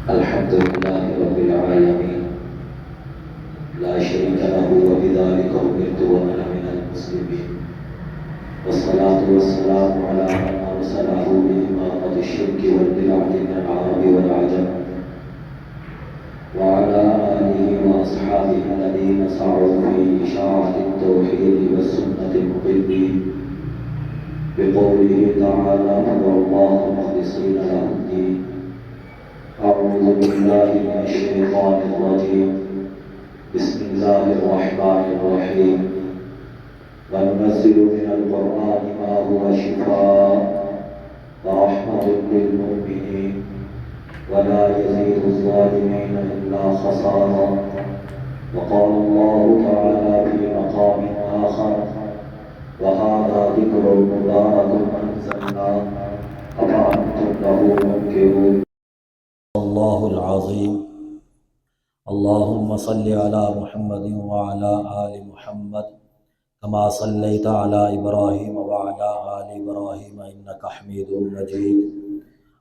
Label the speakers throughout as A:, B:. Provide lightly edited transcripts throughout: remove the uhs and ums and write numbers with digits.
A: الحمد لله رب العالمين لا شريك له وبذلك أمرت وأنا من المسلمين والصلاة والسلام على من أرسله بإماطة الشرك والبدع من العرب والعجم وعلى آله وأصحابه الذين سعوا في إشاعة التوحيد والسنة المقيمين بقوله تعالى فادعوا الله مخلصين له الدين. أعوذ بالله من الشيطان الرجيم بسم الله الرحمن الرحيم وننزل من القرآن ما هو شفاء ورحمة للمؤمنين ولا يزيد الظالمين إلا خسارا. وقال الله تعالى في مقام آخر وهذا ذكر مبارك أنزلناه أفأنتم له منكرون. اللہ العظیم اللہم صلی علی محمد وعلی آل محمد کما صلیت علی ابراہیم وعلی آل ابراہیم انک حمید مجید.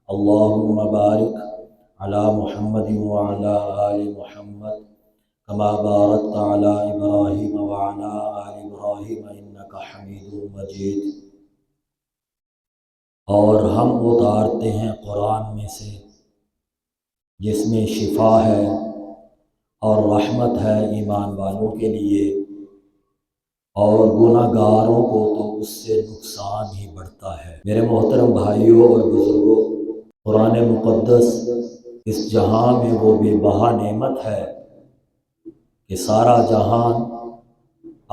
A: اللہم بارک علی محمد وعلی آل محمد کما بارکت علی ابراہیم وعلی آل ابراہیم انک حمید مجید. اور ہم اتارتے ہیں قرآن میں سے جس میں شفا ہے اور رحمت ہے ایمان والوں کے لیے، اور گناہ گاروں کو تو اس سے نقصان ہی بڑھتا ہے. میرے محترم بھائیوں اور بزرگوں، قرآن مقدس اس جہاں میں وہ بے بہا نعمت ہے کہ سارا جہان،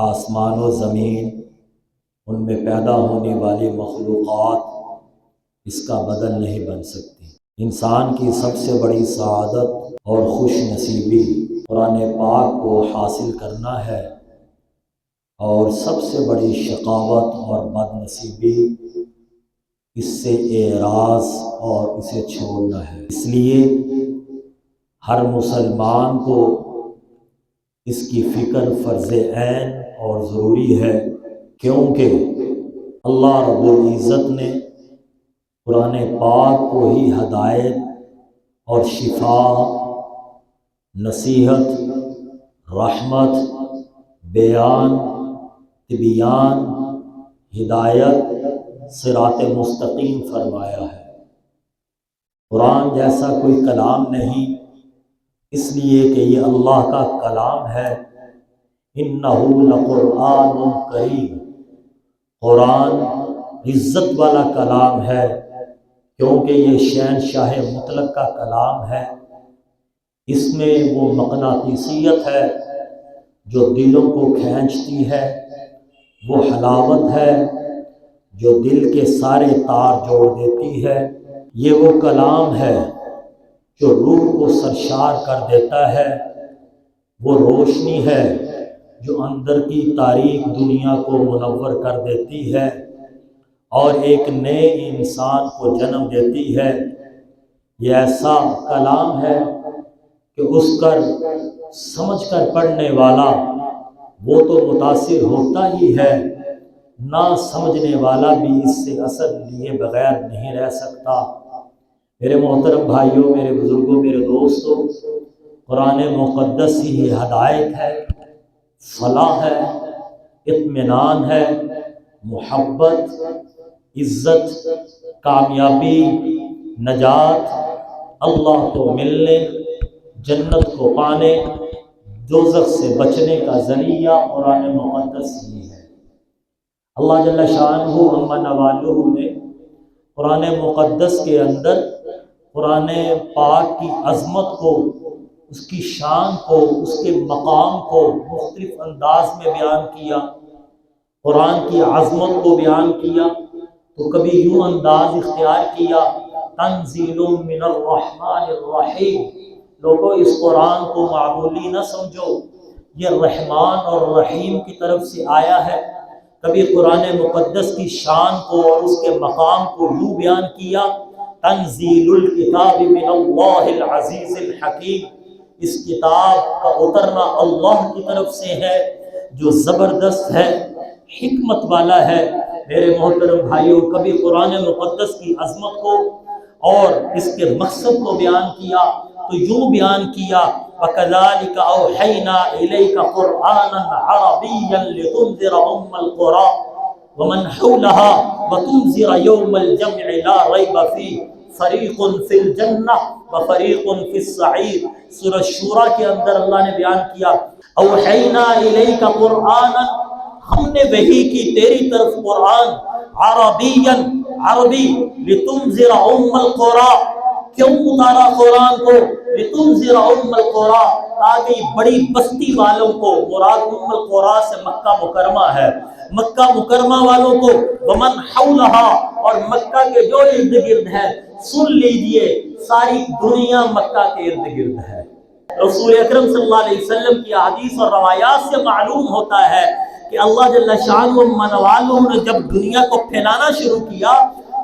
A: آسمان و زمین، ان میں پیدا ہونے والی مخلوقات اس کا بدل نہیں بن سکتی. انسان کی سب سے بڑی سعادت اور خوش نصیبی قرآن پاک کو حاصل کرنا ہے، اور سب سے بڑی شقاوت اور بد نصیبی اس سے اعراض اور اسے چھوڑنا ہے. اس لیے ہر مسلمان کو اس کی فکر فرض عین اور ضروری ہے، کیونکہ اللہ رب العزت نے قرآن پاک کو ہی ہدایت اور شفا، نصیحت، رحمت، بیان، تبیان، ہدایت، صراط مستقیم فرمایا ہے. قرآن جیسا کوئی کلام نہیں، اس لیے کہ یہ اللہ کا کلام ہے. انہ لقرآن کریم، قرآن عزت والا کلام ہے، کیونکہ یہ شہنشاہ مطلق کا کلام ہے. اس میں وہ مقناطیسیت ہے جو دلوں کو کھینچتی ہے، وہ حلاوت ہے جو دل کے سارے تار جوڑ دیتی ہے. یہ وہ کلام ہے جو روح کو سرشار کر دیتا ہے، وہ روشنی ہے جو اندر کی تاریک دنیا کو منور کر دیتی ہے اور ایک نئے انسان کو جنم دیتی ہے. یہ ایسا کلام ہے کہ اس کر سمجھ کر پڑھنے والا وہ تو متاثر ہوتا ہی ہے، نہ سمجھنے والا بھی اس سے اثر لیے بغیر نہیں رہ سکتا. میرے محترم بھائیوں، میرے بزرگوں، میرے دوستوں، قرآن مقدس ہی ہدایت ہے، فلاح ہے، اطمینان ہے، محبت، عزت، کامیابی، نجات، اللہ کو ملنے، جنت کو پانے، دوزخ سے بچنے کا ذریعہ قرآن مقدس ہی ہے. اللہ جل شانہ عما نوالہ نے قرآن مقدس کے اندر قرآن پاک کی عظمت کو، اس کی شان کو، اس کے مقام کو مختلف انداز میں بیان کیا. قرآن کی عظمت کو بیان کیا تو کبھی یوں انداز اختیار کیا، تنزیل من الرحمن الرحیم. لوگوں اس قرآن کو معمولی نہ سمجھو، یہ رحمان اور رحیم کی طرف سے آیا ہے. کبھی قرآن مقدس کی شان کو اور اس کے مقام کو یوں بیان کیا، تنزیل الکتاب من اللہ العزیز الحکیم. اس کتاب کا اترنا اللہ کی طرف سے ہے جو زبردست ہے، حکمت والا ہے. میرے محترم بھائیوں، کبھی قرآن مقدس کی عظمت کو اور اس کے مقصد کو بیان کیا تو یوں بیان کیا وَكَذَلِكَ أَوْحَيْنَا إِلَيْكَ قُرْآنًا عَرَبِيًّا لِتُنذِرَ أُمَّ الْقُرَىٰ وَمَنْ حَوْلَهَا وَتُنذِرَ يَوْمَ الْجَمْعِ لَا رَيْبَ فِيهِ فَرِيقٌ فِي الْجَنَّةِ وَفَرِيقٌ فِي السَّعِيرِ۔ سورہ شورى کے اندر اللہ نے بیان کیا اوحینا الیک قرآنا، ہم نے وحی کی تیری طرف قرآن عربیًا عربی لتنذر ام القرى، کیوں اتارا قرآن کو؟ لتنذر ام القرى، تاکہ بڑی بستی والوں کو، مراد ام القرى سے مکہ مکرمہ ہے، مکہ مکرمہ والوں کو، ومن حولہا، اور مکہ کے جو ارد گرد ہے، سن لیجئے ساری دنیا مکہ کے ارد گرد ہے۔ رسول اکرم صلی اللہ علیہ وسلم کی احادیث اور روایات سے معلوم ہوتا ہے کہ اللہ جل شانہ من والوں نے جب دنیا کو پھیلانا شروع کیا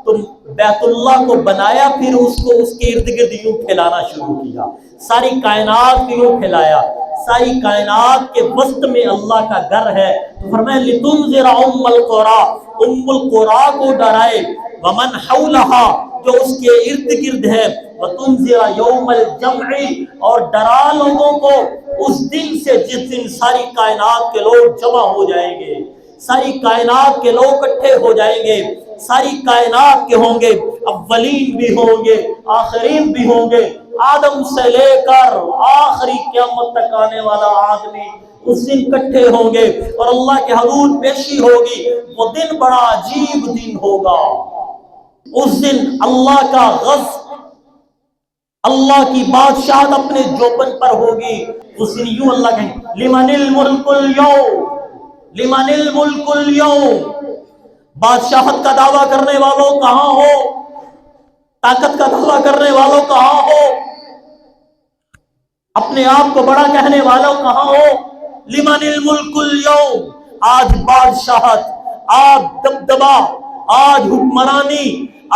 A: تو بیت اللہ کو بنایا، پھر اس کو اس کے ارد گرد یوں پھیلانا شروع کیا، ساری کائنات کو یوں پھیلایا، ساری کائنات کے وسط میں اللہ کا گھر ہے۔ تو فرمایا لتنذر ام القرى، ام القرى کو ڈرائے، ومن حولہا، جو اس کے ارد گرد ہے، وتنذر یوم الجمع، اور ڈرا لوگوں کو اس دن سے جس دن ساری کائنات کے لوگ جمع ہو جائیں گے، ساری کائنات کے لوگ اکٹھے ہو جائیں گے، ساری کائنات کے ہوں گے، اولین بھی ہوں گے، آخرین بھی ہوں گے، آدم سے لے کر آخری قیامت تک آنے والا آدمی اس دن اکٹھے ہوں گے اور اللہ کے حضور پیشی ہوگی۔ وہ دن بڑا عجیب دن ہوگا، اس دن اللہ کا غضب، اللہ کی بادشاہت اپنے جوبن پر ہوگی۔ اس دن یوں اللہ کہیں لمن الملک اليوم، لمن الملک اليوم، بادشاہت کا دعویٰ کرنے والوں کہاں ہو، طاقت کا دعویٰ کرنے والوں کہاں ہو، اپنے آپ کو بڑا کہنے والوں کہاں ہو، لمن الملک اليوم، آج بادشاہت، آج دبدبا، آج حکمرانی،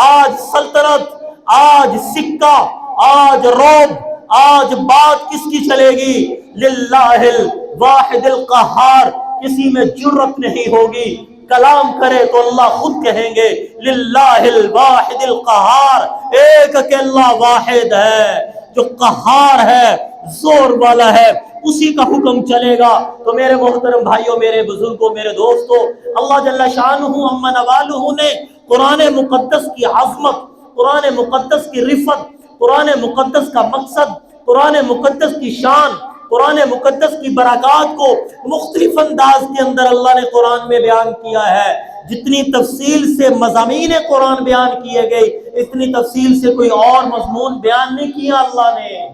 A: آج سلطنت، آج سکہ، آج روب، آج بات کس کی چلے گی؟ للہ الواحد القہار، کسی میں جرت نہیں ہوگی، کلام کرے تو اللہ خود کہیں گے للہ الواحد القہار، ایک کہ اللہ واحد ہے جو قہار ہے، زور والا ہے، اسی کا حکم چلے گا۔ تو میرے محترم بھائیوں، میرے بزرگوں، میرے دوستوں، اللہ جل شانہ امن والہ نے قرآن مقدس کی عظمت، قرآن مقدس کی رفت، قرآن مقدس کا مقصد، قرآن مقدس کی شان، قرآن مقدس کی برکات کو مختلف انداز کے اندر اللہ نے قرآن میں بیان کیا ہے۔ جتنی تفصیل سے مضامین قرآن بیان کیے گئے، اتنی تفصیل سے کوئی اور مضمون بیان نہیں کیا اللہ نے۔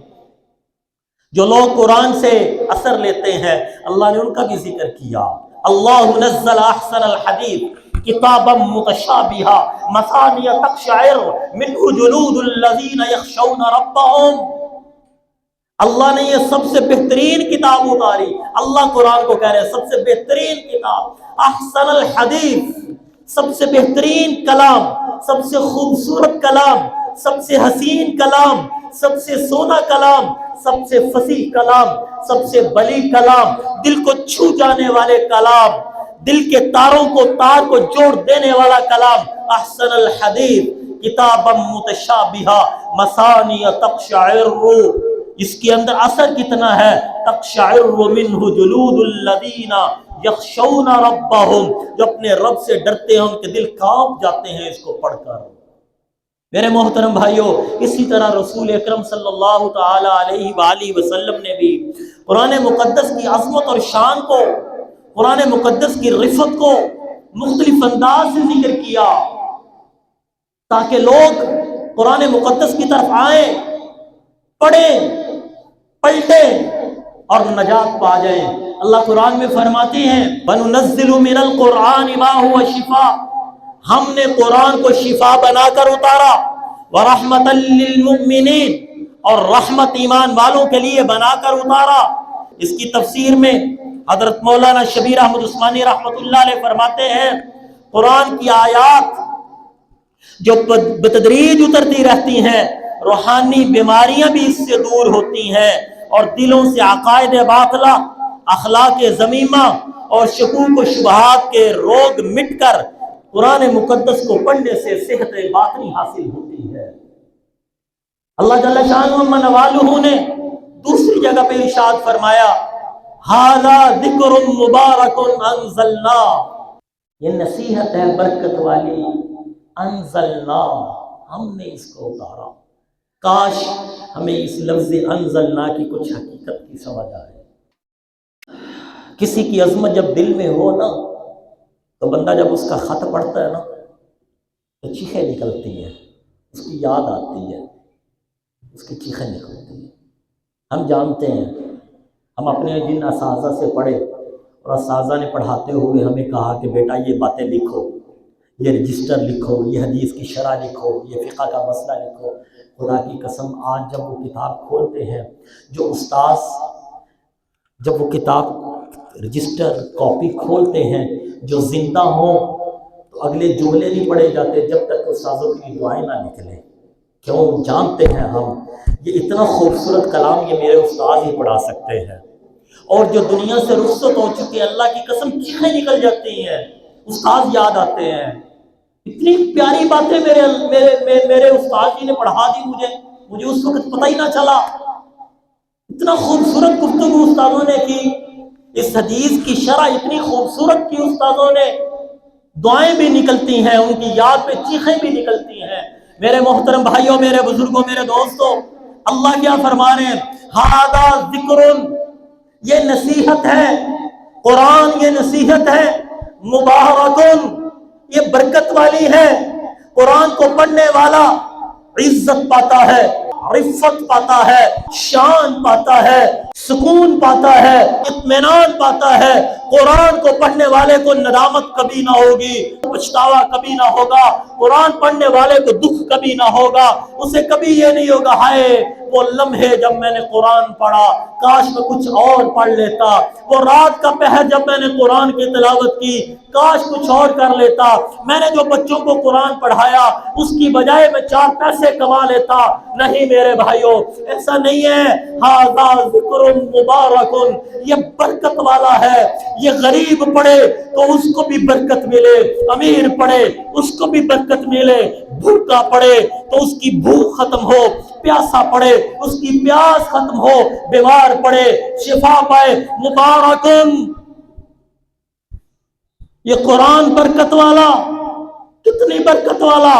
A: جو لوگ قرآن سے اثر لیتے ہیں اللہ نے ان کا بھی ذکر کیا۔ اللہ نزل احسن الحدیث کتابا متشابہا مثانی تقشعر منہ جلود الذین یخشون ربہم، اللہ نے یہ سب سے بہترین کتاب اتاری، اللہ قرآن کو کہہ رہے ہیں سب سے بہترین کتاب، احسن الحدیث، سب سے بہترین کلام، سب سے خوبصورت کلام، سب سے حسین کلام، سب سے سونا کلام، سب سے فصیح کلام، سب سے بلی کلام، دل کو چھو جانے والے کلام، دل کے تاروں کو تار کو جوڑ دینے والا کلام، احسن الحدیث کتابا متشابہا مثانی تقشعر، اس کے اندر اثر کتنا ہے، تقشعر منہ جلود الذین یخشون ربہم، جو اپنے رب سے ڈرتے ہیں ان کے دل کانپ جاتے ہیں اس کو پڑھ کر۔ میرے محترم بھائیوں، اسی طرح رسول اکرم صلی اللہ تعالی علیہ وآلہ وسلم نے بھی قرآن مقدس کی عظمت اور شان کو، قرآن مقدس کی رفت کو مختلف انداز سے ذکر کیا تاکہ لوگ قرآن مقدس کی طرف آئیں، پڑھیں، پلٹیں اور نجات پا جائیں۔ اللہ قرآن میں فرماتے ہیں وَنُنَزِّلُ مِنَ الْقُرْآنِ مَا هُوَ شِفَاءٌ، ہم نے قرآن کو شفا بنا کر اتارا، وَرَحْمَةً لِّلْمُؤْمِنِينَ، اور رحمت ایمان والوں کے لیے بنا کر اتارا۔ اس کی تفسیر میں حضرت مولانا شبیر احمد عثمانی رحمۃ اللہ علیہ فرماتے ہیں قرآن کی آیات جو بتدریج اترتی رہتی ہیں، روحانی بیماریاں بھی اس سے دور ہوتی ہیں اور دلوں سے عقائد باطلہ، اخلاق ذمیمہ اور شکوک و شبہات کے روگ مٹ کر قرآن مقدس کو پڑھنے سے صحت باطنی حاصل ہوتی ہے۔ اللہ جل شانہ منوالہ نے دوسری جگہ پہ ارشاد فرمایا ھذا ذکر مبارک انزلنا، یہ نصیحت ہے برکت والی، انزلنا، ہم نے اس کو اتارا۔ کاش ہمیں اس لفظ انزلنا کی کچھ حقیقت کی سمجھ آئے۔ کسی کی عظمت جب دل میں ہو نا تو بندہ جب اس کا خط پڑھتا ہے نا تو چیخیں نکلتی ہیں، اس کی یاد آتی ہے، اس کی چیخیں نکلتی ہیں۔ ہم جانتے ہیں، ہم اپنے جن اساتذہ سے پڑھے اور اساتذہ نے پڑھاتے ہوئے ہمیں کہا کہ بیٹا یہ باتیں لکھو، یہ رجسٹر لکھو، یہ حدیث کی شرح لکھو، یہ فقہ کا مسئلہ لکھو۔ خدا کی قسم آج جب وہ کتاب کھولتے ہیں، جو استاذ جب وہ کتاب رجسٹر کاپی کھولتے ہیں جو زندہ ہوں تو اگلے جملے نہیں پڑھے جاتے جب تک استاذوں کی دعائیں نہ نکلیں۔ کیوں؟ جانتے ہیں ہم یہ اتنا خوبصورت کلام یہ میرے استاذ ہی پڑھا سکتے ہیں، اور جو دنیا سے رخصت ہو چکے اللہ کی قسم چیخیں نکل جاتی ہیں، استاذ یاد آتے ہیں۔ اتنی پیاری باتیں میرے استاد جی نے پڑھا دی، مجھے اس وقت پتہ ہی نہ چلا۔ اتنا خوبصورت گفتگو استادوں نے کی، اس حدیث کی شرح اتنی خوبصورت کی استادوں نے، دعائیں بھی نکلتی ہیں، ان کی یاد پہ چیخیں بھی نکلتی ہیں۔ میرے محترم بھائیوں، میرے بزرگوں، میرے دوستوں، اللہ کیا فرما رہے ہیں؟ ھذا ذکر، یہ نصیحت ہے، قرآن یہ نصیحت ہے، مبارکن، یہ برکت والی ہے۔ قرآن کو پڑھنے والا عزت پاتا ہے، عفت پاتا ہے، شان پاتا ہے، سکون پاتا ہے، اطمینان پاتا ہے۔ قرآن کو پڑھنے والے کو ندامت کبھی نہ ہوگی، پچھتاوا کبھی نہ ہوگا، قرآن پڑھنے والے کو دکھ کبھی نہ ہوگا، اسے کبھی یہ نہیں ہوگا ہائے وہ لمحے جب میں نے قرآن پڑھا کاش میں کچھ اور پڑھ لیتا، وہ رات کا پہر جب میں نے قرآن کی تلاوت کی کاش کچھ اور کر لیتا، میں نے جو بچوں کو قرآن پڑھایا اس کی بجائے میں 4 پیسے کما لیتا۔ نہیں میرے بھائیوں، ایسا نہیں ہے۔ ھذا ذکر مبارک، یہ برکت والا ہے، یہ غریب پڑھے تو اس کو بھی برکت ملے، امیر پڑھے اس کو بھی برکت ملے، بھوکا پڑھے تو اس کی بھوک ختم ہو، پیاسا پڑھے اس کی پیاس ختم ہو، بیمار پڑھے شفا پائے۔ مبارکن، یہ قرآن برکت والا، کتنی برکت والا۔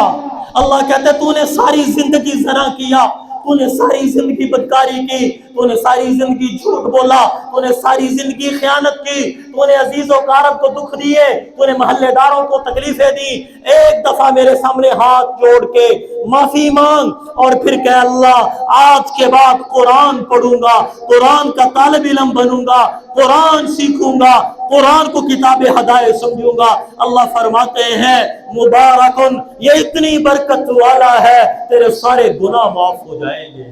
A: اللہ کہتے تو نے ساری زندگی زنا کیا، تو نے ساری زندگی بدکاری کی، تو نے ساری زندگی جھوٹ بولا، تو نے ساری زندگی خیانت کی، تو نے عزیز و اقارب کو دکھ دیے، تو نے محلے داروں کو تکلیفیں دی۔ ایک دفعہ میرے سامنے ہاتھ جوڑ کے معافی مانگ اور پھر کہ اللہ آج کے بعد قرآن پڑھوں گا، قرآن کا طالب علم بنوں گا، قرآن سیکھوں گا، قرآن کو کتاب ہدایت سمجھوں گا۔ اللہ فرماتے ہیں مبارکن، یہ اتنی برکت والا ہے تیرے سارے گناہ معاف ہو جائیں گے۔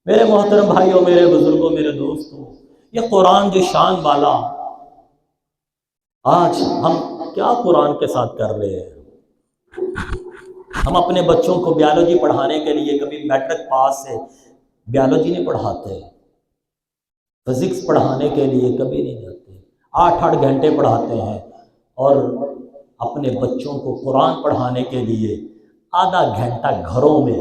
A: میرے محترم بھائیوں، میرے بزرگوں، میرے دوستوں، یہ قرآن جو شان والا، آج ہم کیا قرآن کے ساتھ کر رہے ہیں؟ ہم اپنے بچوں کو بیالوجی پڑھانے کے لیے کبھی میٹرک پاس سے بیالوجی نہیں پڑھاتے، فزکس پڑھانے کے لیے کبھی نہیں جاتے، 8 گھنٹے پڑھاتے ہیں، اور اپنے بچوں کو قرآن پڑھانے کے لیے آدھا گھنٹہ گھروں میں،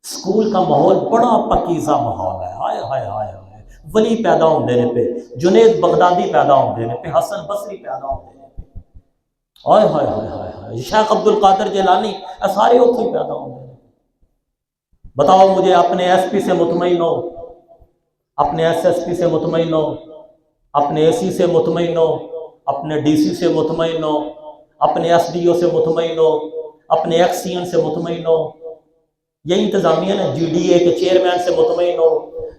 A: اسکول کا ماحول بڑا پاکیزہ ماحول ہے، ہائے ہائے ہائے ہائے، ولی پیدا ہوں دینے پہ، جنید بغدادی پیدا ہوں دینے پہ، حسن بصری پیدا ہوں دینے پہ، ہائے ہائے ہائے ہائے ہائے، شیخ عبد القادر جیلانی، سارے اتھے پیدا ہوں دینے پہ۔ بتاؤ مجھے اپنے ایس پی سے مطمئن ہو، اپنے ایس ایس پی سے مطمئن ہو، اپنے اے سی سے مطمئن ہو، اپنے ڈی سی سے مطمئن ہو، اپنے ایس ڈی او سے مطمئن ہو، اپنے ایکس سی این سے مطمئن ہو، یہ انتظامیہ نا، جی ڈی اے کے چیئرمین سے مطمئن ہو،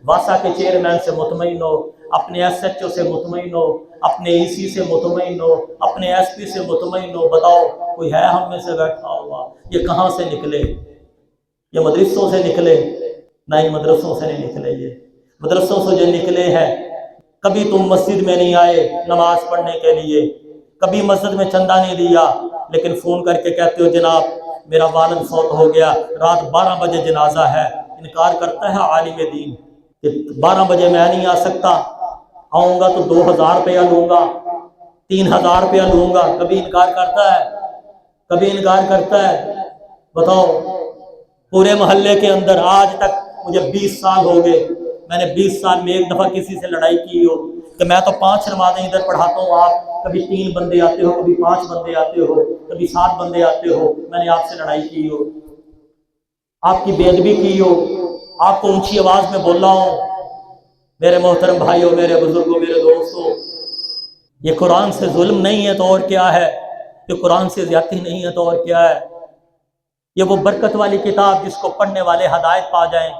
A: واسا کے چیئرمین سے مطمئن ہو، اپنے ایس ایچ او سے مطمئن ہو، اپنے ای سی سے مطمئن ہو، اپنے ایس پی سے مطمئن ہو۔ بتاؤ کوئی ہے ہم میں سے بیٹھا ہوا؟ یہ کہاں سے نکلے؟ یہ مدرسوں سے نکلے؟ نہیں، مدرسوں سے نہیں نکلے، یہ مدرسوں سے جو نکلے ہیں، کبھی تم مسجد میں نہیں آئے نماز پڑھنے کے لیے، کبھی مسجد میں چندہ نہیں دیا، لیکن فون کر کے کہتے ہو جناب میرا والد فوت ہو گیا، رات 12 بجے جنازہ ہے۔ انکار کرتا ہے عالم دین کہ 12 بجے میں نہیں آ سکتا، آؤں گا تو 2000 روپیہ لوں گا، 3000 روپیہ لوں گا، کبھی انکار کرتا ہے؟ کبھی انکار کرتا ہے؟ بتاؤ پورے محلے کے اندر آج تک مجھے 20 سال ہو گئے، میں نے 20 سال میں ایک دفعہ کسی سے لڑائی کی ہو کہ میں تو 5 نمازیں ادھر پڑھاتا ہوں، آپ کبھی 3 بندے آتے ہو، کبھی 5 بندے آتے ہو، کبھی 7 بندے آتے ہو، میں نے آپ سے لڑائی کی ہو، آپ کی بے ادبی کی ہو، آپ کو اونچی آواز میں بول رہا ہوں؟ میرے محترم بھائیوں، میرے بزرگوں، میرے دوستوں، یہ قرآن سے ظلم نہیں ہے تو اور کیا ہے؟ یہ قرآن سے زیادتی نہیں ہے تو اور کیا ہے؟ یہ وہ برکت والی کتاب جس کو پڑھنے والے ہدایت پا جائیں،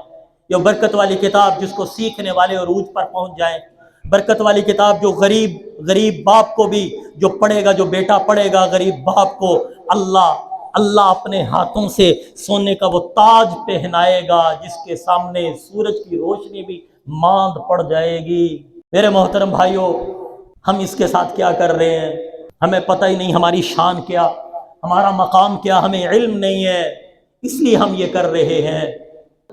A: یہ برکت والی کتاب جس کو سیکھنے والے عروج پر پہنچ جائیں، برکت والی کتاب جو غریب باپ کو بھی جو پڑھے گا، جو بیٹا پڑھے گا غریب باپ کو، اللہ اپنے ہاتھوں سے سونے کا وہ تاج پہنائے گا جس کے سامنے سورج کی روشنی بھی ماند پڑ جائے گی۔ میرے محترم بھائیوں، ہم اس کے ساتھ کیا کر رہے ہیں؟ ہمیں پتہ ہی نہیں ہماری شان کیا، ہمارا مقام کیا، ہمیں علم نہیں ہے، اس لیے ہم یہ کر رہے ہیں۔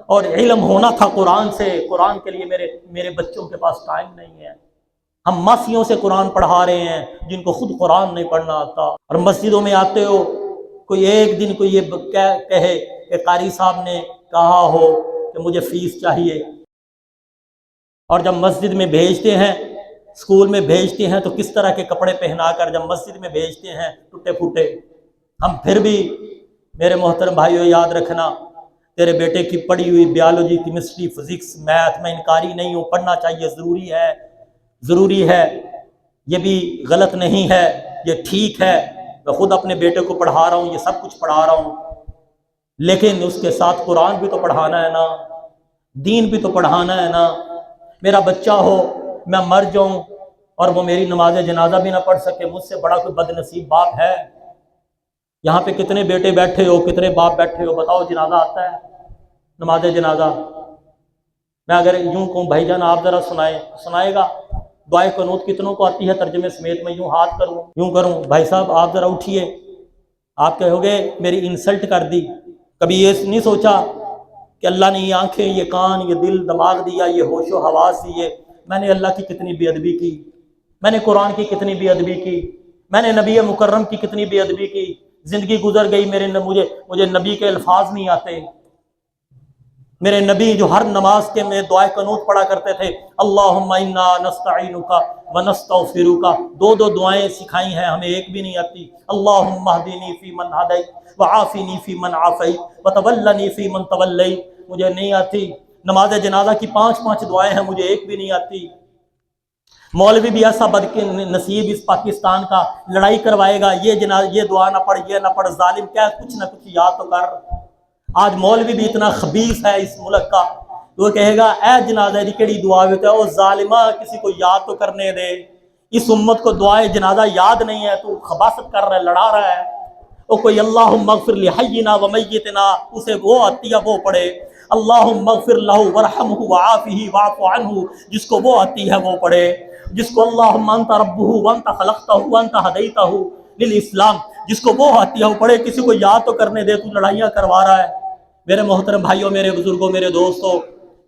A: اور علم ہونا تھا قرآن سے، قرآن کے لیے میرے بچوں کے پاس ٹائم نہیں ہے۔ ہم ماسیوں سے قرآن پڑھا رہے ہیں جن کو خود قرآن نہیں پڑھنا آتا، اور مسجدوں میں آتے ہو، کوئی ایک دن کوئی یہ کہے کہ قاری صاحب نے کہا ہو کہ مجھے فیس چاہیے، اور جب مسجد میں بھیجتے ہیں، اسکول میں بھیجتے ہیں تو کس طرح کے کپڑے پہنا کر جب مسجد میں بھیجتے ہیں، ٹوٹے پھوٹے۔ ہم پھر بھی، میرے محترم بھائیوں، یاد رکھنا، تیرے بیٹے کی پڑھی ہوئی بیالوجی، کیمسٹری، فزکس، میتھ میں انکاری نہیں ہوں، پڑھنا چاہیے، ضروری ہے، یہ بھی غلط نہیں ہے، یہ ٹھیک ہے، میں خود اپنے بیٹے کو پڑھا رہا ہوں، یہ سب کچھ پڑھا رہا ہوں، لیکن اس کے ساتھ قرآن بھی تو پڑھانا ہے نا، دین بھی تو پڑھانا ہے نا۔ میرا بچہ ہو، میں مر جاؤں اور وہ میری نماز جنازہ بھی نہ پڑھ سکے، مجھ سے بڑا کوئی بد نصیب باپ ہے؟ یہاں پہ کتنے بیٹے بیٹھے ہو، کتنے باپ بیٹھے ہو، بتاؤ جنازہ آتا ہے، نماز جنازہ؟ میں اگر یوں کہوں بھائی جان آپ ذرا سنائے گا؟ دعائے قنوت کتنوں کو آتی ہے ترجمے سمیت؟ میں یوں ہاتھ کروں، یوں کروں، بھائی صاحب آپ ذرا اٹھیے، آپ کہو گے میری انسلٹ کر دی۔ کبھی یہ نہیں سوچا کہ اللہ نے یہ آنکھیں، یہ کان، یہ دل، دماغ دیا، یہ ہوش و حواس دیے، میں نے اللہ کی کتنی بے ادبی کی، میں نے قرآن کی کتنی بے ادبی کی، میں نے نبی مکرم کی کتنی بے ادبی کی، زندگی گزر گئی، مجھے نبی کے الفاظ نہیں آتے۔ میرے نبی جو ہر نماز کے میں دعائے قنوت پڑھا کرتے تھے، اللہم انا نستعینک ونستغفرک، دو دعائیں سکھائی ہیں، ہمیں ایک بھی نہیں آتی۔ اللہم اہدنی فیمن ہدیت وعافنی فیمن عافیت وتولنی فیمن تولیت، مجھے نہیں آتی۔ نماز جنازہ کی 5 دعائیں ہیں، مجھے ایک بھی نہیں آتی۔ مولوی بھی ایسا بد نصیب اس پاکستان کا، لڑائی کروائے گا، یہ دعا نہ پڑھ، یہ نہ پڑھ، ظالم کیا، کچھ نہ کچھ یاد تو کر۔ آج مولوی بھی اتنا خبیث ہے اس ملک کا، وہ کہے گا اے جنازہ دی کیڑی دعا ہوتا ہے، او ظالمہ کسی کو یاد تو کرنے دے، اس امت کو دعائے جنازہ یاد نہیں ہے، تو خباثت کر رہا ہے، لڑا رہا ہے۔ او کوئی اللہم اغفر لحینا ومیتنا، اسے وہ آتی ہے وہ پڑھے، اللہم اغفر لہ ورحمہ وعافہ واعف عنہ، جس کو وہ آتی ہے وہ پڑھے، جس کو اللہم انت ربہ وانت خلقتہ وانت ہدیتہ للاسلام، جس کو وہ آتی ہے وہ پڑھے، کسی کو یاد تو کرنے دے، تو لڑائیاں کروا رہا ہے۔ میرے محترم بھائیوں، میرے بزرگوں، میرے دوستوں،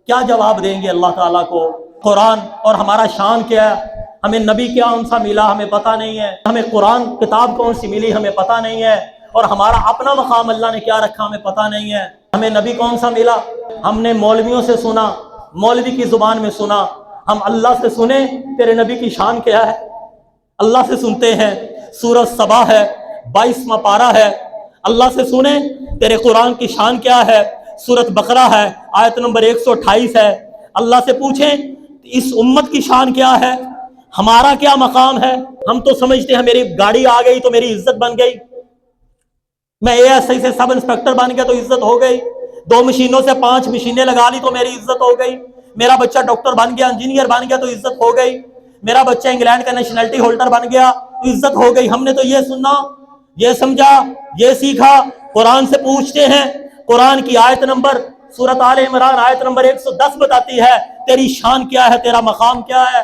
A: کیا جواب دیں گے اللہ تعالیٰ کو؟ قرآن اور ہمارا شان کیا ہے؟ ہمیں نبی کون سا ملا ہمیں پتہ نہیں ہے، ہمیں قرآن کتاب کون سی ملی ہمیں پتہ نہیں ہے، اور ہمارا اپنا مقام اللہ نے کیا رکھا ہمیں پتہ نہیں ہے۔ ہمیں نبی کون سا ملا؟ ہم نے مولویوں سے سنا، مولوی کی زبان میں سنا، ہم اللہ سے سنیں تیرے نبی کی شان کیا ہے؟ اللہ سے سنتے ہیں، سورۃ سبا ہے، 22واں پارہ ہے، اللہ سے سنیں تیرے قرآن کی شان کیا ہے، سورۃ بقرہ ہے، آیت نمبر 128 ہے، اللہ سے پوچھیں اس امت کی شان کیا ہے، ہمارا کیا مقام ہے؟ ہم تو سمجھتے ہیں میری گاڑی آ گئی تو میری عزت بن گئی، میں اے ایس آئی سے سب انسپیکٹر بن گیا تو عزت ہو گئی، 2 مشینوں سے 5 مشینیں لگا لی تو میری عزت ہو گئی، میرا بچہ ڈاکٹر بن گیا، انجینئر بن گیا تو عزت ہو گئی، میرا بچہ انگلینڈ کا نیشنلٹی ہولڈر بن گیا تو عزت ہو گئی۔ ہم نے تو یہ سننا، یہ سمجھا، یہ سیکھا۔ قرآن سے پوچھتے ہیں، قرآن کی آیت نمبر، سورۃ آل عمران آیت نمبر 110 بتاتی ہے تیری شان کیا ہے، تیرا مقام کیا ہے،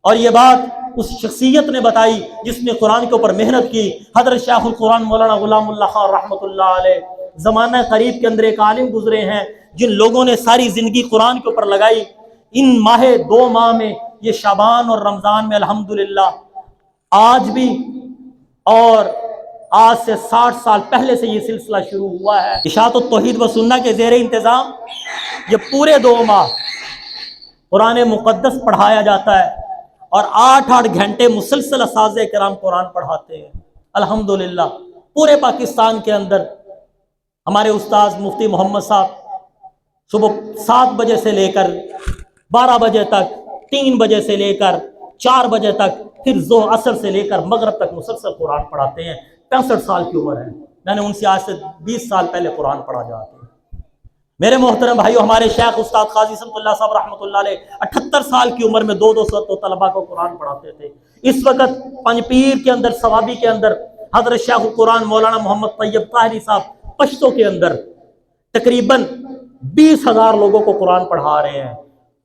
A: اور یہ بات اس شخصیت نے بتائی جس نے قرآن کے اوپر محنت کی، حضرت شیخ القرآن مولانا غلام اللہ خان رحمۃ اللہ علیہ۔ زمانہ قریب کے اندر ایک عالم گزرے ہیں جن لوگوں نے ساری زندگی قرآن کے اوپر لگائی، ان 2 ماہ میں، یہ شعبان اور رمضان میں الحمدللہ آج بھی اور آج سے 60 سال پہلے سے یہ سلسلہ شروع ہوا ہے۔ اشاعت التوحید و سنہ کے زیر انتظام یہ پورے 2 ماہ قرآن مقدس پڑھایا جاتا ہے اور 8-8 گھنٹے مسلسل اساتذہ کرام قرآن پڑھاتے ہیں۔ الحمدللہ پورے پاکستان کے اندر ہمارے استاذ مفتی محمد صاحب صبح 7 بجے سے لے کر 12 بجے تک، 3 بجے سے لے کر 4 بجے تک، پھر ظہر عصر سے لے کر مغرب تک مسلسل قرآن پڑھاتے ہیں۔ 65 سال کی عمر ہے، میں نے ان سے آج سے 20 سال پہلے قرآن پڑھا جاتا ہے۔ میرے محترم بھائیو، ہمارے شیخ استاد قاضی سمت اللہ صاحب رحمۃ اللہ علیہ 78 سال کی عمر میں 200 طلباء کو قرآن پڑھاتے تھے۔ اس وقت پنجپیر کے اندر، ثوابی کے اندر، حضرت شیخ القرآن مولانا محمد طیب طاہری صاحب پشتو کے اندر تقریباً 20,000 لوگوں کو قرآن پڑھا رہے ہیں۔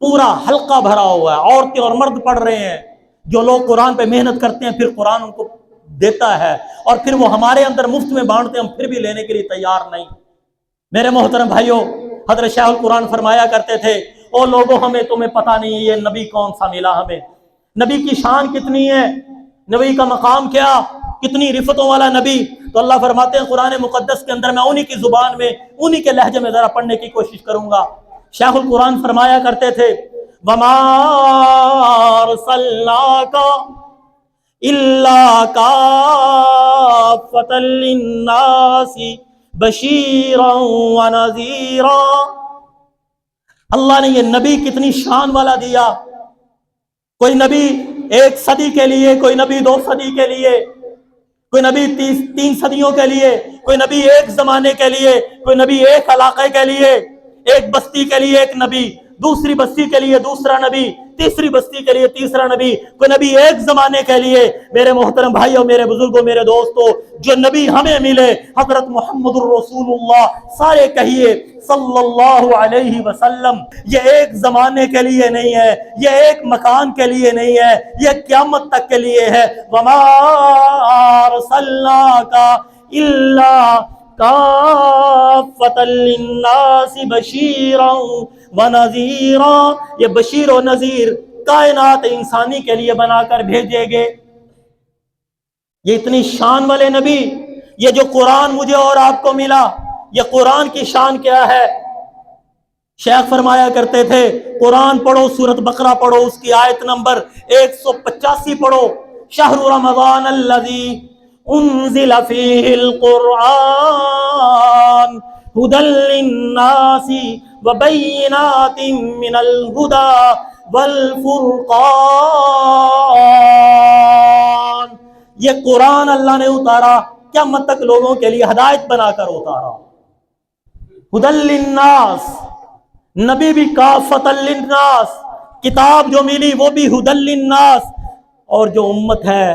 A: پورا حلقہ بھرا ہوا ہے، عورتیں اور مرد پڑھ رہے ہیں۔ جو لوگ قرآن پہ محنت کرتے ہیں پھر قرآن ان کو دیتا ہے اور پھر وہ ہمارے اندر مفت میں بانٹتے ہیں، ہم پھر بھی لینے کے لیے تیار نہیں۔ میرے محترم بھائیوں، حضرت شیخ القرآن فرمایا کرتے تھے، او لوگوں تمہیں پتہ نہیں یہ نبی کون سا ملا ہمیں، نبی کی شان کتنی ہے، نبی کا مقام کیا، کتنی رفتوں والا نبی۔ تو اللہ فرماتے ہیں قرآن مقدس کے اندر، میں انہی کی زبان میں، انہی کے لہجے میں ذرا پڑھنے کی کوشش کروں گا۔ شیخ القرآن فرمایا کرتے تھے، وَمَا أَرْسَلْنَاكَ إِلَّا كَافَّةً لِلنَّاسِ بَشِيرًا وَنَذِيرًا۔ اللہ نے یہ نبی کتنی شان والا دیا۔ کوئی نبی 1 صدی کے لیے، کوئی نبی 2 صدی کے لیے، کوئی نبی 3 صدیوں کے لیے، کوئی نبی 1 زمانے کے لیے، کوئی نبی 1 علاقے کے لیے، 1 بستی کے لیے 1 نبی، دوسری بستی کے لیے دوسرا نبی، تیسری بستی کے لیے تیسرا نبی، کوئی نبی 1 زمانے کے لیے۔ میرے محترم بھائیوں، میرے بزرگوں، میرے دوستوں، جو نبی ہمیں ملے حضرت محمد الرسول اللہ، سارے کہیے صلی اللہ علیہ وسلم، یہ 1 زمانے کے لیے نہیں ہے، یہ 1 مکان کے لیے نہیں ہے، یہ قیامت تک کے لیے ہے۔ وَمَا أَرْسَلْنَاكَ إِلَّا كَافَّةً لِلنَّاسِ بَشِيرًا وَنَذِيرًا۔ یہ بشیر و نذیر کائنات انسانی کے لیے بنا کر بھیجے گے۔ یہ اتنی شان والے نبی، یہ جو قرآن مجھے اور آپ کو ملا، یہ قرآن کی شان کیا ہے؟ شیخ فرمایا کرتے تھے، قرآن پڑھو، سورۃ بقرہ پڑھو، اس کی آیت نمبر 185 پڑھو، شہر رمضان الذی انزل فیہ القرآن ھدی للناس وبینات من الہدی والفرقان۔ یہ قرآن اللہ نے اتارا قیامت تک لوگوں کے لیے ہدایت بنا کر اتارا۔ ھدی للناس، نبی بھی کافۃ للناس، کتاب جو ملی وہ بھی ھدی للناس، اور جو امت ہے،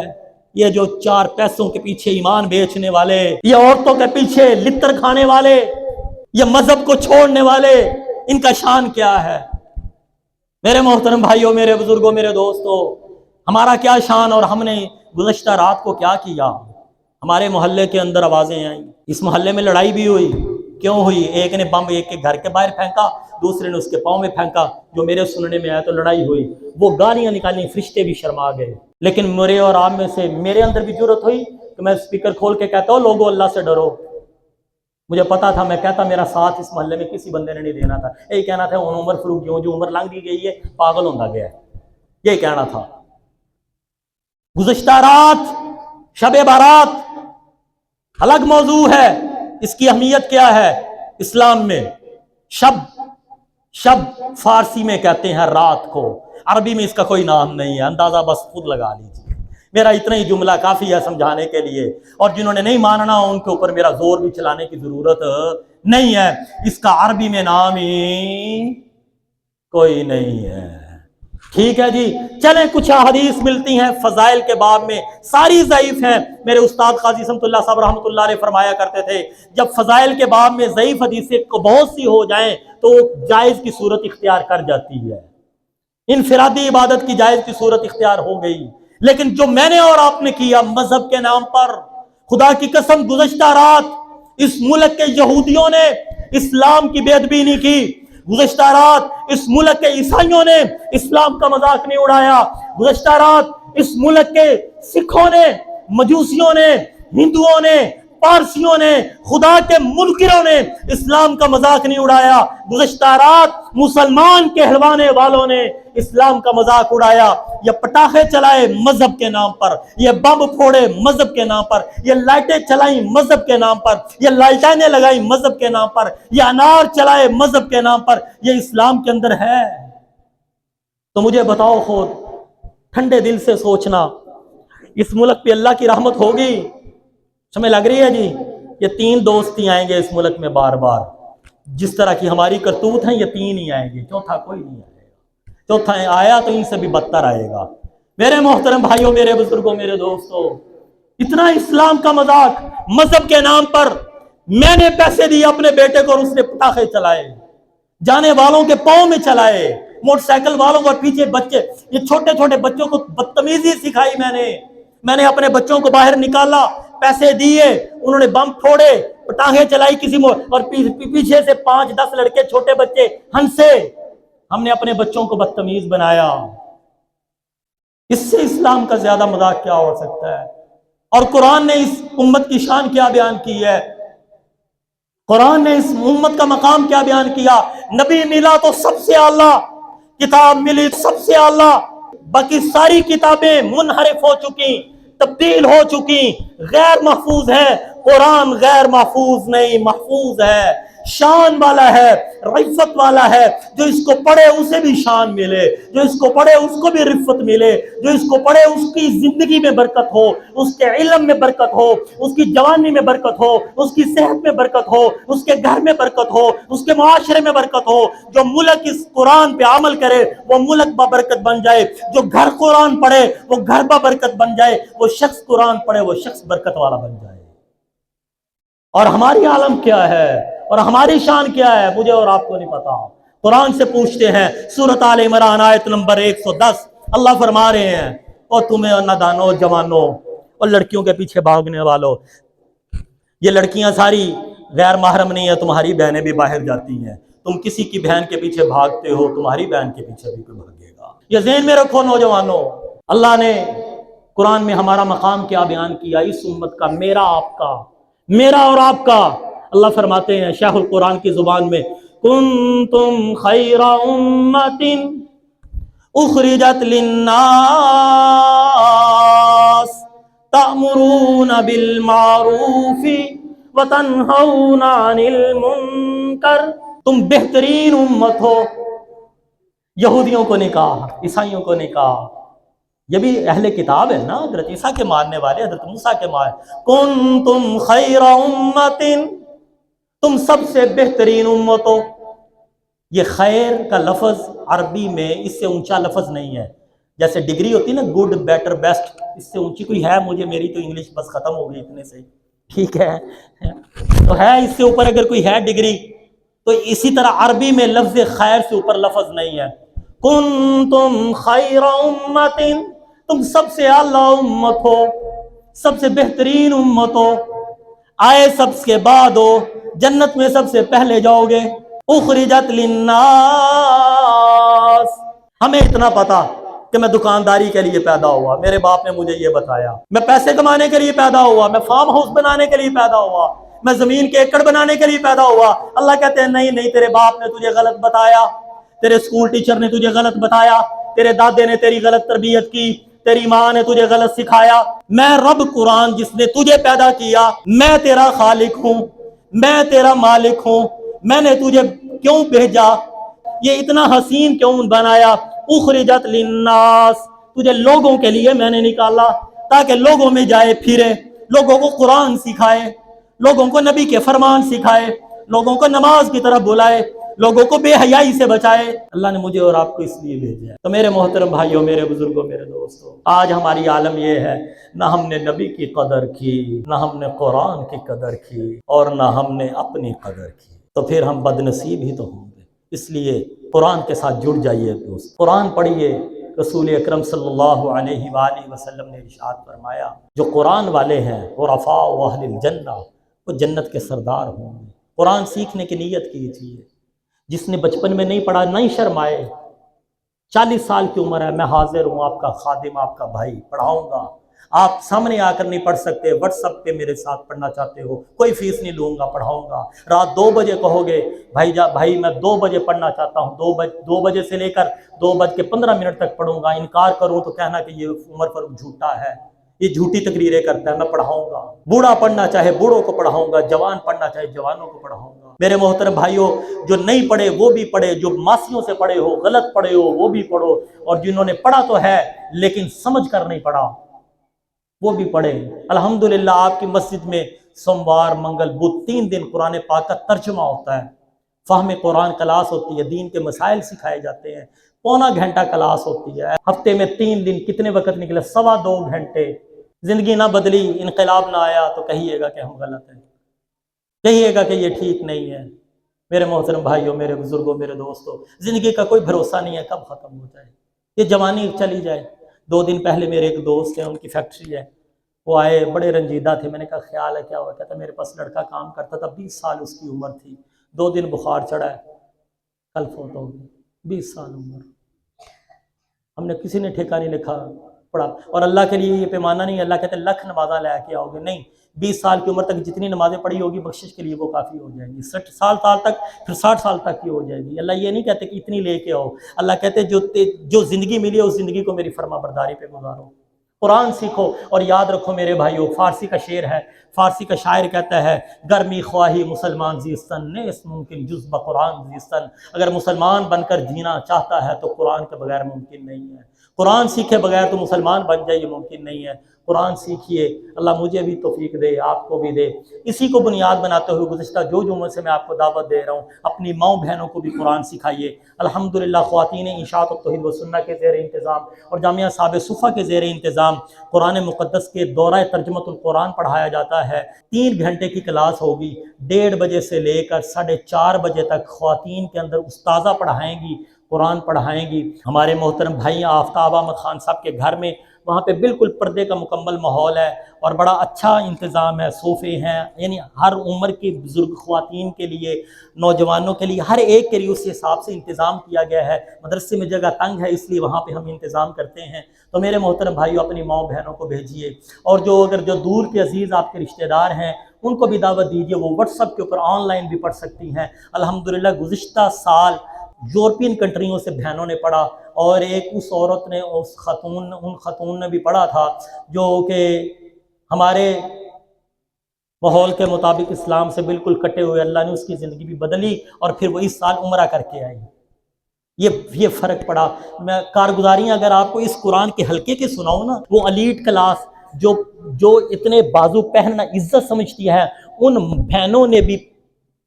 A: یہ جو 4 پیسوں کے پیچھے ایمان بیچنے والے، یہ عورتوں کے پیچھے لتر کھانے والے، یہ مذہب کو چھوڑنے والے، ان کا شان کیا ہے؟ میرے محترم بھائیوں، میرے بزرگوں، میرے دوستوں، ہمارا کیا شان؟ اور ہم نے گزشتہ رات کو کیا کیا؟ ہمارے محلے کے اندر آوازیں آئیں، اس محلے میں لڑائی بھی ہوئی۔ کیوں ہوئی؟ ایک نے بم ایک کے گھر کے باہر پھینکا، دوسرے نے اس کے پاؤں میں پھینکا، جو میرے سننے میں آیا تو لڑائی ہوئی، وہ گالیاں نکالیں، فرشتے بھی شرما گئے۔ لیکن میرے اور آپ میں سے میرے اندر بھی جرأت ہوئی کہ میں اسپیکر کھول کے کہتا ہوں، لوگوں اللہ سے ڈرو۔ مجھے پتا تھا، میں کہتا میرا ساتھ اس محلے میں کسی بندے نے نہیں دینا تھا، یہی کہنا تھا عمر فاروق جو عمر لنگ دی گئی ہے پاگل ہوتا گیا ہے، یہی کہنا تھا۔ گزشتہ رات شب بارات الگ موضوع ہے، اس کی اہمیت کیا ہے اسلام میں؟ شب فارسی میں کہتے ہیں رات کو، عربی میں اس کا کوئی نام نہیں ہے، اندازہ بس خود لگا لیجیے۔ میرا اتنا ہی جملہ کافی ہے سمجھانے کے لیے، اور جنہوں نے نہیں ماننا ان کے اوپر میرا زور بھی چلانے کی ضرورت نہیں ہے، اس کا عربی میں نام ہی کوئی نہیں ہے۔ ٹھیک ہے جی، چلیں کچھ حدیث ملتی ہیں فضائل کے باب میں، ساری ضعیف ہیں۔ میرے استاد قاضی سمت اللہ صاحب رحمۃ اللہ علیہ فرمایا کرتے تھے، جب فضائل کے باب میں ضعیف حدیثیں بہت سی ہو جائیں تو جائز کی صورت اختیار کر جاتی ہے، انفرادی عبادت کی جائز کی صورت اختیار ہو گئی۔ لیکن جو میں نے اور آپ نے کیا مذہب کے نام پر، خدا کی قسم گزشتہ رات اس ملک کے یہودیوں نے اسلام کی بے ادبی نہیں کی، گزشتہ رات اس ملک کے عیسائیوں نے اسلام کا مذاق نہیں اڑایا، گزشتہ رات اس ملک کے سکھوں نے، مجوسیوں نے، ہندوؤں نے، پارسیوں نے، خدا کے منکروں نے اسلام کا مذاق نہیں اڑایا۔ گزشتہ رات مسلمان کہلوانے والوں نے اسلام کا مذاق اڑایا، یہ پٹاخے چلائے مذہب کے نام پر، یہ بم پھوڑے مذہب کے نام پر، یہ لائٹیں چلائیں مذہب کے نام پر، یہ لالٹینیں لگائیں مذہب کے نام پر، یہ انار چلائے مذہب کے نام پر۔ یہ اسلام کے اندر ہے؟ تو مجھے بتاؤ، خود ٹھنڈے دل سے سوچنا، اس ملک پہ اللہ کی رحمت ہوگی؟ سمجھ لگ رہی ہے جی؟ یہ 3 دوست ہی آئیں گے اس ملک میں بار بار، جس طرح کی ہماری کرتوت ہیں، یہ 3 ہی آئیں گے، چوتھا کوئی نہیں آئے گا۔ چوتھا آیا تو ان سے بھی بدتر آئے گا۔ میرے محترم بھائیوں، میرے بزرگوں، میرے دوستوں، اتنا اسلام کا مذاق مذہب کے نام پر، میں نے پیسے دیے اپنے بیٹے کو اور اس نے پٹاخے چلائے، جانے والوں کے پاؤں میں چلائے، موٹر سائیکل والوں کو پیچھے بچے، یہ چھوٹے چھوٹے بچوں کو بدتمیزی سکھائی میں نے اپنے بچوں کو باہر نکالا، پیسے دیے، انہوں نے بم پھوڑے، پٹاخے چلائی کسی اور پیچھے سے 5-10 لڑکے چھوٹے بچے ہنسے۔ ہم نے اپنے بچوں کو بدتمیز بنایا۔ اس سے اسلام کا زیادہ مذاق کیا ہو سکتا ہے؟ اور قرآن نے اس امت کی شان کیا بیان کی ہے؟ قرآن نے اس امت کا مقام کیا بیان کیا؟ نبی ملا تو سب سے اعلیٰ، کتاب ملی سب سے اعلیٰ، باقی ساری کتابیں منحرف ہو چکی، تبدیل ہو چکی، غیر محفوظ ہے۔ قرآن غیر محفوظ نہیں، محفوظ ہے، شان والا ہے، رفت والا ہے۔ جو اس کو پڑھے اسے بھی شان ملے، جو اس کو پڑھے اس کو بھی رفت ملے، جو اس کو پڑھے اس کی زندگی میں برکت ہو، اس کے علم میں برکت ہو، اس کی جوانی میں برکت ہو، اس کی صحت میں برکت ہو، اس کے گھر میں برکت ہو، اس کے معاشرے میں برکت ہو۔ جو ملک اس قرآن پہ عمل کرے وہ ملک بابرکت بن جائے، جو گھر قرآن پڑھے وہ گھر بابرکت بن جائے، وہ شخص قرآن پڑھے وہ شخص برکت والا بن جائے۔ اور ہماری عالم کیا ہے اور ہماری شان کیا ہے، مجھے اور آپ کو نہیں پتا۔ قرآن سے پوچھتے ہیں، سورۃ آل عمران آیت نمبر 110، اللہ فرما رہے ہیں، اور تمہیں نادانو، جوانوں اور لڑکیوں کے پیچھے بھاگنے والوں، یہ لڑکیاں ساری غیر محرم نہیں ہیں، تمہاری بہنیں بھی باہر جاتی ہیں، تم کسی کی بہن کے پیچھے بھاگتے ہو، تمہاری بہن کے پیچھے بھی کوئی بھاگے گا۔ یہ ذہن میں رکھو نوجوانوں۔ اللہ نے قرآن میں ہمارا مقام کیا بیان کیا، اس امت کا، میرا آپ کا، میرا اور آپ کا۔ اللہ فرماتے ہیں شیخ القرآن کی زبان میں، کنتم خیر امت اخرجت للناس تأمرون بالمعروف وتنہون عن المنکر، تم بہترین امت ہو۔ یہودیوں کو نہیں کہا، عیسائیوں کو نہیں کہا، یہ بھی اہل کتاب ہے نا، حضرت عیسیٰ کے ماننے والے، حضرت موسیٰ کے ماننے، کنتم خیر امت، تم سب سے بہترین امت ہو۔ یہ خیر کا لفظ عربی میں اس سے اونچا لفظ نہیں ہے، جیسے ڈگری ہوتی نا، گڈ، بیٹر، بیسٹ، اس سے اونچی کوئی ہے؟ مجھے، میری تو انگلش بس ختم ہو گئی اتنے سے، ٹھیک ہے تو ہے، اس سے اوپر اگر کوئی ہے ڈگری تو اسی طرح عربی میں لفظ خیر سے اوپر لفظ نہیں ہے۔ کنتم خیر امت، تم سب سے اعلیٰ امت ہو، سب سے بہترین امت ہو، آئے سب کے بعد ہو، جنت میں سب سے پہلے جاؤ گے۔ اخرجت للناس، ہمیں اتنا پتا کہ میں دکانداری کے لیے پیدا ہوا، میرے باپ نے مجھے یہ بتایا، میں پیسے کمانے کے لیے پیدا ہوا، میں فارم ہاؤس بنانے کے لیے پیدا ہوا، میں زمین کے ایکڑ بنانے کے لیے پیدا ہوا۔ اللہ کہتے ہیں نہیں، تیرے باپ نے تجھے غلط بتایا، تیرے اسکول ٹیچر نے تجھے غلط بتایا، تیرے دادے نے تیری غلط تربیت کی، تیری ماں نے تجھے غلط سکھایا۔ میں رب قرآن جس نے تجھے پیدا کیا، میں تیرا خالق ہوں، میں تیرا مالک ہوں، میں نے تجھے کیوں بھیجا، یہ اتنا حسین کیوں بنایا؟ اخرجت للناس، تجھے لوگوں کے لیے میں نے نکالا تاکہ لوگوں میں جائے پھرے، لوگوں کو قرآن سکھائے، لوگوں کو نبی کے فرمان سکھائے، لوگوں کو نماز کی طرف بلائے، لوگوں کو بے حیائی سے بچائے۔ اللہ نے مجھے اور آپ کو اس لیے بھیجا ہے۔ تو میرے محترم بھائیوں، میرے بزرگوں، میرے دوستوں، آج ہماری عالم یہ ہے، نہ ہم نے نبی کی قدر کی، نہ ہم نے قرآن کی قدر کی، اور نہ ہم نے اپنی قدر کی، تو پھر ہم بد نصیب ہی تو ہوں گے۔ اس لیے قرآن کے ساتھ جڑ جائیے دوست، قرآن پڑھیے۔ رسول اکرم صلی اللہ علیہ وآلہ وسلم نے ارشاد فرمایا، جو قرآن والے ہیں عرفاء و اہل الجنہ، وہ جنت کے سردار ہوں گے۔ قرآن سیکھنے کی نیت کیجیے، جس نے بچپن میں نہیں پڑھا نہیں شرمائے، 40 سال کی عمر ہے، میں حاضر ہوں، آپ کا خادم، آپ کا بھائی، پڑھاؤں گا۔ آپ سامنے آ کر نہیں پڑھ سکتے، واٹس ایپ پہ میرے ساتھ پڑھنا چاہتے ہو، کوئی فیس نہیں لوں گا، پڑھاؤں گا۔ رات 2 بجے کہو گے بھائی میں 2 بجے پڑھنا چاہتا ہوں، 2 بجے سے لے کر 2:15 تک پڑھوں گا، انکار کروں تو کہنا کہ یہ عمر فاروق جھوٹا ہے، یہ جھوٹی تقریریں کرتا ہے، میں پڑھاؤں گا۔ بوڑھا پڑھنا چاہے بوڑھوں کو پڑھاؤں گا، جوان پڑھنا چاہے جوانوں کو پڑھاؤں گا۔ میرے محترم بھائیوں، جو نہیں پڑھے وہ بھی پڑھے، جو ماسیوں سے پڑھے ہو، غلط پڑھے ہو وہ بھی پڑھو، اور جنہوں نے پڑھا تو ہے لیکن سمجھ کر نہیں پڑھا وہ بھی پڑھے۔ الحمدللہ آپ کی مسجد میں سوموار، منگل، بدھ 3 دن قرآن پاک کا ترجمہ ہوتا ہے، فہم قرآن کلاس ہوتی ہے، دین کے مسائل سکھائے جاتے ہیں، پونا گھنٹہ کلاس ہوتی ہے، ہفتے میں 3 دن کتنے وقت نکلے؟ 2.25 گھنٹے۔ زندگی نہ بدلی، انقلاب نہ آیا تو کہیے گا کہ ہم غلط ہیں، کہیے گا کہ یہ ٹھیک نہیں ہے۔ میرے محترم بھائیوں، میرے بزرگوں، میرے دوستوں، زندگی کا کوئی بھروسہ نہیں ہے کب ختم ہو جائے، یہ جوانی چلی جائے۔ 2 دن پہلے میرے ایک دوست ہیں، ان کی فیکٹری ہے، وہ آئے، بڑے رنجیدہ تھے، میں نے کہا خیال ہے کیا ہوا؟ کہتا میرے پاس لڑکا کام کرتا تھا، 20 سال اس کی عمر تھی، 2 دن بخار چڑھا ہے، کل فوت ہو گئی، 20 سال عمر۔ ہم نے کسی نے ٹھیکہ نہیں لکھا، پڑھا، اور اللہ کے لیے یہ پیمانہ نہیں ہے، اللہ کہتے ہیں لکھ نمازاں لے کے آؤ گے، نہیں، 20 سال کی عمر تک جتنی نمازیں پڑھی ہوگی بخشش کے لیے وہ کافی ہو جائیں گی، 60 سال تک، پھر 60 سال تک کی ہو جائے گی۔ اللہ یہ نہیں کہتے کہ اتنی لے کے آؤ، اللہ کہتے ہیں جو زندگی ملی ہے اس زندگی کو میری فرما برداری پہ گزارو، قرآن سیکھو۔ اور یاد رکھو میرے بھائیوں، فارسی کا شعر ہے، فارسی کا شاعر کہتا ہے گرمی خواہی مسلمان زیستن نیست ممکن جز بقرآن زیستن، اگر مسلمان بن کر جینا چاہتا ہے تو قرآن کے بغیر ممکن نہیں ہے، قرآن سیکھے بغیر تو مسلمان بن جائے، یہ ممکن نہیں ہے۔ قرآن سیکھیے، اللہ مجھے بھی توفیق دے، آپ کو بھی دے۔ اسی کو بنیاد بناتے ہوئے گزشتہ جو جمعے سے میں آپ کو دعوت دے رہا ہوں، اپنی ماؤں بہنوں کو بھی قرآن سکھائیے۔ الحمدللہ خواتین اشاعت التوحید و سنہ کے زیر انتظام اور جامعہ صحابہ صفا کے زیر انتظام قرآن مقدس کے دورہ ترجمۃ القرآن پڑھایا جاتا ہے۔ 3 گھنٹے کی کلاس ہوگی، 1:30 بجے سے لے کر 4:30 بجے تک خواتین کے اندر استاذہ پڑھائیں گی، قرآن پڑھائیں گی۔ ہمارے محترم بھائی آفتاب احمد خان صاحب کے گھر میں، وہاں پہ بالکل پردے کا مکمل ماحول ہے اور بڑا اچھا انتظام ہے، صوفے ہیں، یعنی ہر عمر کی بزرگ خواتین کے لیے، نوجوانوں کے لیے، ہر ایک کے لیے اس حساب سے انتظام کیا گیا ہے۔ مدرسے میں جگہ تنگ ہے اس لیے وہاں پہ ہم انتظام کرتے ہیں، تو میرے محترم بھائیوں اپنی ماؤں بہنوں کو بھیجیے، اور جو دور کے عزیز آپ کے رشتہ دار ہیں ان کو بھی دعوت دیجیے، وہ واٹس ایپ کے اوپر آن لائن بھی پڑھ سکتی ہیں۔ الحمدللہ گزشتہ سال یورپین کنٹریوں سے بہنوں نے پڑھا، اور ایک اس عورت نے، ان خاتون نے بھی پڑھا تھا جو کہ ہمارے ماحول کے مطابق اسلام سے بالکل کٹے ہوئے، اللہ نے اس کی زندگی بھی بدلی اور پھر وہ اس سال عمرہ کر کے آئی۔ یہ فرق پڑا۔ میں کارگزاریاں اگر آپ کو اس قرآن کے حلقے کے سناؤں نا، وہ ایلیٹ کلاس جو اتنے بازو پہننا عزت سمجھتی ہے، ان بہنوں نے بھی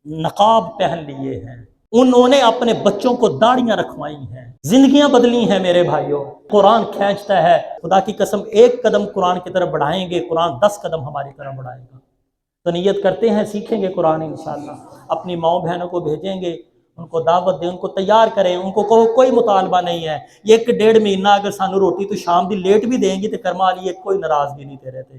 A: نقاب پہن لیے ہیں، انہوں نے اپنے بچوں کو داڑیاں رکھوائی ہیں، زندگیاں بدلی ہیں میرے بھائیوں۔ قرآن کھینچتا ہے، خدا کی قسم 1 قدم قرآن کی طرف بڑھائیں گے، قرآن 10 قدم ہماری طرف بڑھائے گا۔ تو نیت کرتے ہیں سیکھیں گے قرآن انشاءاللہ، اپنی ماؤں بہنوں کو بھیجیں گے، ان کو دعوت دیں، ان کو تیار کریں، ان کو کہو کوئی مطالبہ نہیں ہے، 1 مہینہ اگر سانو روٹی تو شام دی لیٹ بھی دیں گی تو کرما لیے، کوئی ناراضگی نہیں تیرے تے،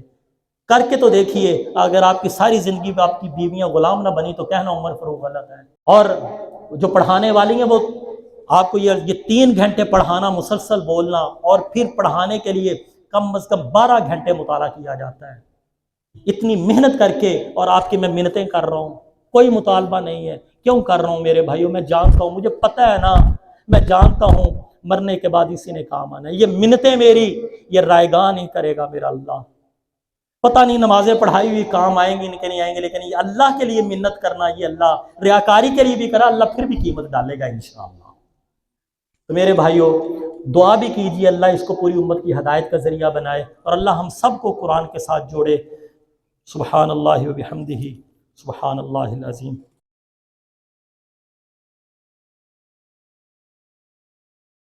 A: کر کے تو دیکھیے۔ اگر آپ کی ساری زندگی پہ آپ کی بیویاں غلام نہ بنی تو کہنا عمر فاروق غلط ہے۔ اور جو پڑھانے والی ہیں وہ آپ کو یہ 3 گھنٹے پڑھانا، مسلسل بولنا، اور پھر پڑھانے کے لیے کم از کم 12 گھنٹے مطالعہ کیا جاتا ہے، اتنی محنت کر کے، اور آپ کی میں منتیں کر رہا ہوں، کوئی مطالبہ نہیں ہے۔ کیوں کر رہا ہوں میرے بھائیوں؟ میں جانتا ہوں، مجھے پتہ ہے نا، میں جانتا ہوں مرنے کے بعد اسی نے کام آنا ہے۔ یہ منتیں میری، یہ رائگاں نہیں کرے گا میرا اللہ۔ پتہ نہیں نمازیں پڑھائی ہوئی کام آئیں گی کہ نہیں آئیں گے، لیکن یہ اللہ کے لیے منت کرنا، یہ اللہ ریاکاری کے لیے بھی کرا، اللہ پھر بھی قیمت ڈالے گا انشاءاللہ۔ تو میرے بھائیوں دعا بھی کیجیے اللہ اس کو پوری امت کی ہدایت کا ذریعہ بنائے، اور اللہ ہم سب کو قرآن کے ساتھ جوڑے۔ سبحان اللہ و بحمدہ، سبحان اللہ العظیم۔